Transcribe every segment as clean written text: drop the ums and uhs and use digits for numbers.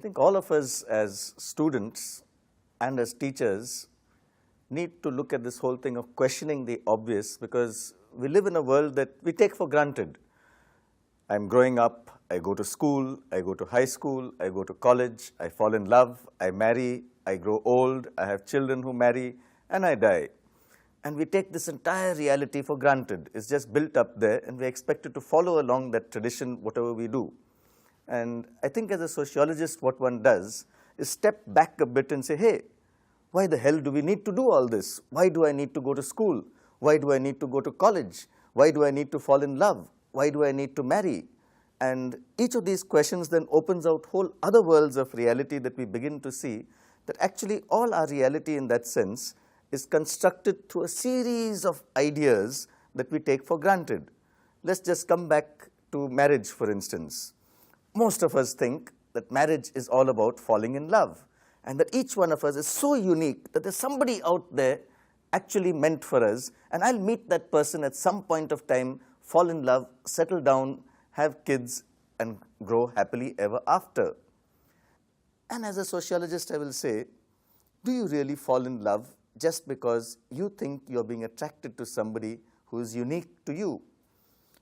think all of us as students and as teachers need to look at this whole thing of questioning the obvious, because we live in a world that we take for granted. I'm growing up, I go to school, I go to high school, I go to college, I fall in love, I marry, I grow old, I have children who marry, and I die. And we take this entire reality for granted. It's just built up there, and we're expected to follow along that tradition, whatever we do. And I think as a sociologist, what one does is step back a bit and say, hey, why the hell do we need to do all this? Why do I need to go to school? Why do I need to go to college? Why do I need to fall in love? Why do I need to marry? And each of these questions then opens out whole other worlds of reality that we begin to see that actually all our reality in that sense is constructed through a series of ideas that we take for granted. Let's just come back to marriage, for instance. Most of us think that marriage is all about falling in love, and that each one of us is so unique that there's somebody out there actually meant for us, and I'll meet that person at some point of time, fall in love, settle down, have kids, and grow happily ever after. And as a sociologist, I will say, do you really fall in love just because you think you're being attracted to somebody who is unique to you?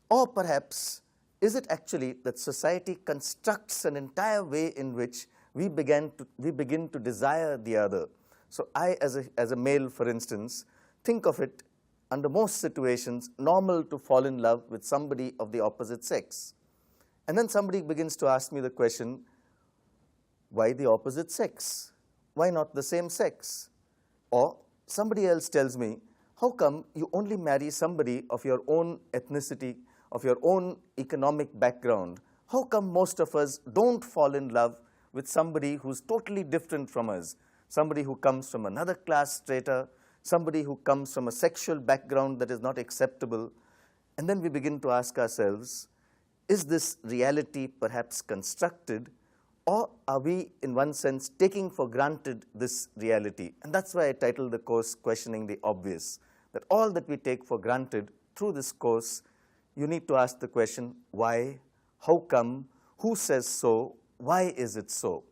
Or perhaps, is it actually that society constructs an entire way in which we begin to desire the other? So I, as a male, for instance, think of it under most situations normal to fall in love with somebody of the opposite sex. And then somebody begins to ask me the question, why the opposite sex? Why not the same sex? Or somebody else tells me, how come you only marry somebody of your own ethnicity, of your own economic background? How come most of us don't fall in love with somebody who's totally different from us? Somebody who comes from another class strata, somebody who comes from a sexual background that is not acceptable. And then we begin to ask ourselves, is this reality perhaps constructed, or are we, in one sense, taking for granted this reality? And that's why I titled the course Questioning the Obvious, that all that we take for granted through this course, you need to ask the question, why, how come, who says so, why is it so?